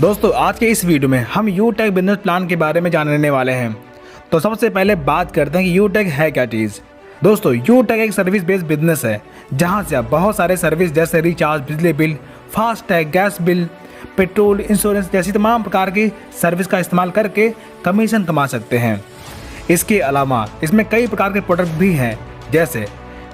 दोस्तों आज के इस वीडियो में हम यूटेक बिजनेस प्लान के बारे में जानने वाले हैं। तो सबसे पहले बात करते हैं कि यूटेक है क्या चीज़। दोस्तों यूटेक एक सर्विस बेस्ड बिजनेस है जहां से आप बहुत सारे सर्विस जैसे रिचार्ज, बिजली bill, FASTag, gas bill, petrol, insurance जैसी तमाम प्रकार की सर्विस का इस्तेमाल करके कमीशन कमा सकते हैं। इसके अलावा इसमें कई प्रकार के प्रोडक्ट भी हैं जैसे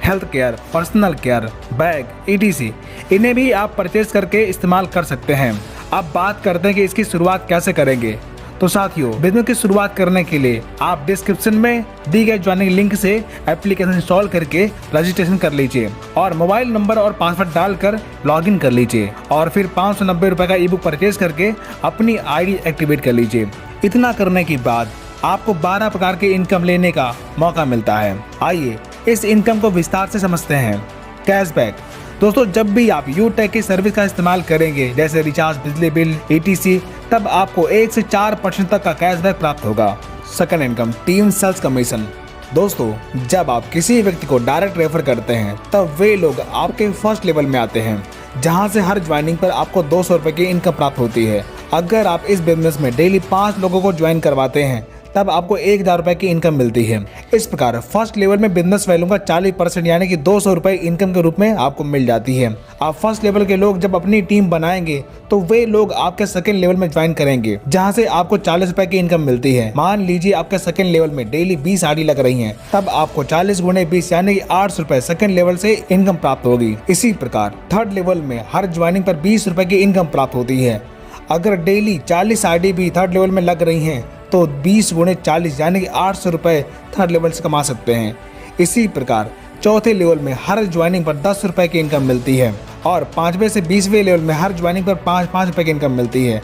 health care, personal care, bag, ETC। इन्हें भी आप परचेज करके इस्तेमाल कर सकते हैं। अब बात करते हैं कि इसकी शुरुआत कैसे करेंगे। तो साथियों, बिजनेस की शुरुआत करने के लिए आप डिस्क्रिप्शन में दी गए ज्वाइनिंग लिंक से एप्लीकेशन इंस्टॉल करके रजिस्ट्रेशन कर लीजिए और मोबाइल नंबर और पासवर्ड डालकर लॉगिन कर लीजिए और फिर 590 रुपये का ई-बुक परचेज करके अपनी ID एक्टिवेट कर लीजिए। इतना करने के बाद आपको 12 प्रकार की इनकम लेने का मौका मिलता है। आइए इस इनकम को विस्तार से समझते हैं। कैशबैक। दोस्तों जब भी आप यूटेक की सर्विस का इस्तेमाल करेंगे जैसे रिचार्ज, बिजली बिल, ETC, तब आपको 1 से 4% तक का कैशबैक प्राप्त होगा। Second income, team sales commission. दोस्तों जब आप किसी व्यक्ति को डायरेक्ट रेफर करते हैं तब वे लोग आपके फर्स्ट लेवल में आते हैं जहां से हर ज्वाइनिंग पर आपको 200 रुपये की इनकम प्राप्त होती है। अगर आप इस बिजनेस में डेली 5 लोगों को ज्वाइन करवाते हैं तब आपको 1000 रुपये की इनकम मिलती है। इस प्रकार फर्स्ट लेवल में बिजनेस वैल्यू का 40% यानी कि 200 रुपये इनकम के रूप में आपको मिल जाती है। आप फर्स्ट लेवल के लोग जब अपनी टीम बनाएंगे तो वे लोग आपके सेकंड लेवल में ज्वाइन करेंगे जहां से आपको 40 रुपये की इनकम मिलती है। मान लीजिए आपके सेकंड लेवल में डेली 20 ID लग रही है, तब आपको 40 × 20 यानी कि 800 रुपये सेकंड लेवल से इनकम प्राप्त होगी। इसी प्रकार थर्ड लेवल में हर ज्वाइनिंग पर 20 रुपये की इनकम प्राप्त होती है। अगर डेली 40 ID भी थर्ड लेवल में लग रही हैं तो 20 × 40 यानी कि 800 रुपये थर्ड लेवल से कमा सकते हैं। इसी प्रकार चौथे लेवल में हर ज्वाइनिंग पर 10 रुपये की इनकम मिलती है और 5वें से 20वें लेवल में हर ज्वाइनिंग पर 5-5 रुपये की इनकम मिलती है।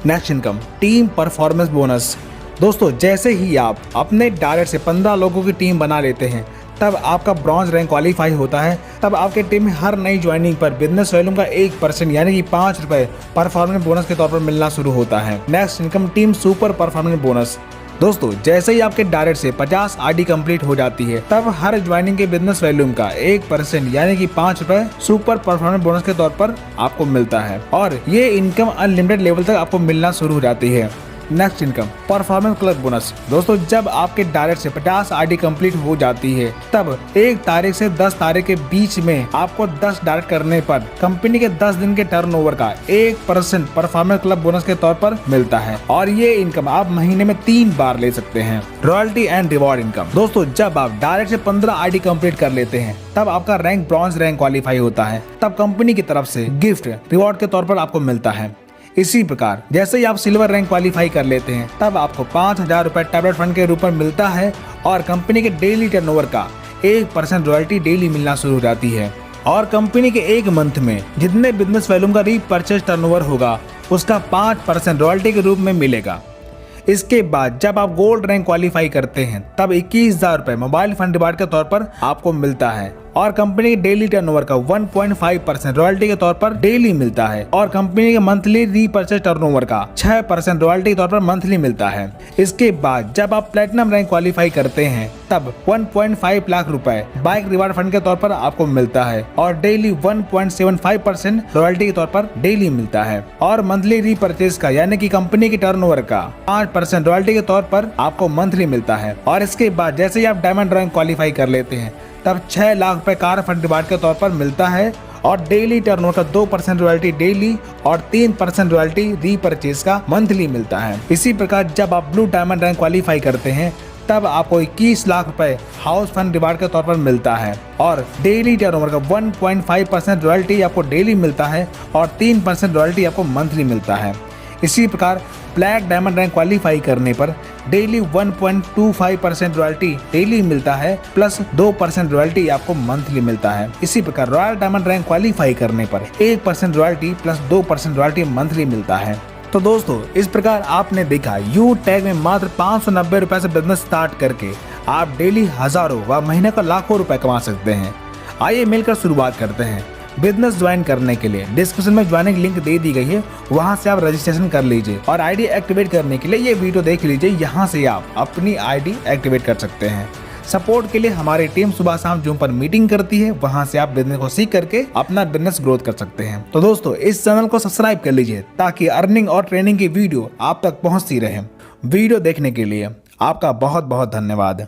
Next income, team performance bonus. दोस्तों जैसे ही आप अपने डायरेक्ट से 15 लोगों की टीम बना लेते हैं तब आपका ब्रॉन्ज रैंक क्वालिफाई होता है। तब आपके टीम में हर नई ज्वाइनिंग पर बिजनेस वैल्यू का 1% यानी कि 5 रुपये परफॉर्मेंस बोनस के तौर पर मिलना शुरू होता है। Next income, team super performance bonus. दोस्तों जैसे ही आपके डायरेक्ट से 50 ID कंप्लीट हो जाती है तब हर ज्वाइनिंग के बिजनेस वैल्यू का 1% यानी कि 5 रुपये सुपर परफॉर्मेंस बोनस के तौर पर आपको मिलता है और ये इनकम अनलिमिटेड लेवल तक आपको मिलना शुरू हो जाती है। Next income, performance club bonus. दोस्तों जब आपके डायरेक्ट से 50 ID कंप्लीट हो जाती है तब 1 तारीख से 10 तारीख के बीच में आपको 10 डायरेक्ट करने पर कंपनी के 10 दिन के टर्नओवर का 1% परफॉर्मेंस क्लब बोनस के तौर पर मिलता है और ये इनकम आप महीने में 3 बार ले सकते हैं। Royalty and reward income. दोस्तों जब आप डायरेक्ट से 15 ID कंप्लीट कर लेते हैं तब आपका रैंक ब्रॉन्ज रैंक क्वालिफाई होता है। तब कंपनी की तरफ से गिफ्ट रिवॉर्ड के तौर पर आपको मिलता है। इसी प्रकार जैसे ही आप सिल्वर रैंक क्वालिफाई कर लेते हैं तब आपको 5000 रुपये टैबलेट फंड के रूप में मिलता है और कंपनी के डेली टर्नओवर का 1% रॉयल्टी डेली मिलना शुरू हो जाती है और कंपनी के एक मंथ में जितने बिजनेस वैल्यू का रीपरचेज टर्नओवर होगा उसका 5% रॉयल्टी के रूप में मिलेगा। इसके बाद जब आप गोल्ड रैंक क्वालिफाई करते हैं तब 21000 रुपये मोबाइल फंड रिवार्ड के तौर पर आपको मिलता है और कंपनी के डेली टर्नओवर का 1.5% रॉयल्टी के तौर पर डेली मिलता है और कंपनी के मंथली रीपरचेज टर्नओवर का 6% रॉयल्टी के तौर पर मंथली मिलता है। इसके बाद जब आप प्लेटिनम रैंक क्वालिफाई करते हैं तब 1.5 लाख रुपए बाइक रिवार्ड फंड के तौर पर आपको मिलता है और डेली 1.75% रॉयल्टी के तौर पर डेली मिलता है और मंथली रीपरचेज का यानी कि कंपनी की टर्नओवर का 5% रॉयल्टी के तौर पर आपको मंथली मिलता है। और इसके बाद जैसे ही आप डायमंड रैंक क्वालिफाई कर लेते हैं तब 6 लाख रुपए कार फंड रिवार्ड के तौर पर मिलता है और डेली टर्नओवर का 2% रॉयल्टी डेली और 3% रॉयल्टी रीपरचेज का मंथली मिलता है। इसी प्रकार जब आप ब्लू डायमंड रैंक क्वालिफाई करते हैं तब आपको 21 लाख रुपए हाउस फंड रिवार्ड के तौर पर मिलता है और डेली टर्नओवर का 1.5% रॉयल्टी आपको डेली मिलता है और 3% रॉयल्टी आपको मंथली मिलता है। इसी प्रकार ब्लैक डायमंड रैंक क्वालिफाई करने पर डेली 1.25% रॉयल्टी डेली मिलता है प्लस 2% रॉयल्टी आपको मंथली मिलता है। इसी प्रकार रॉयल डायमंड रैंक क्वालिफाई करने पर 1% रॉयल्टी प्लस 2% रॉयल्टी मंथली मिलता है। तो दोस्तों इस प्रकार आपने देखा यूटेक में मात्र 590 रुपए से बिजनेस स्टार्ट करके आप डेली हजारों व महीने का लाखों रुपए कमा सकते हैं। आइए मिलकर शुरुआत करते हैं। बिजनेस ज्वाइन करने के लिए डिस्क्रिप्शन में ज्वाइनिंग लिंक दे दी गई है, वहां से आप रजिस्ट्रेशन कर लीजिए और ID एक्टिवेट करने के लिए ये वीडियो देख लीजिए। यहाँ से आप अपनी ID एक्टिवेट कर सकते हैं। सपोर्ट के लिए हमारी टीम सुबह शाम जूम पर मीटिंग करती है, वहां से आप बिजनेस को सीख करके अपना बिजनेस ग्रोथ कर सकते हैं। तो दोस्तों इस चैनल को सब्सक्राइब कर लीजिए ताकि अर्निंग और ट्रेनिंग की वीडियो आप तक पहुंचती रहे। वीडियो देखने के लिए आपका बहुत बहुत धन्यवाद।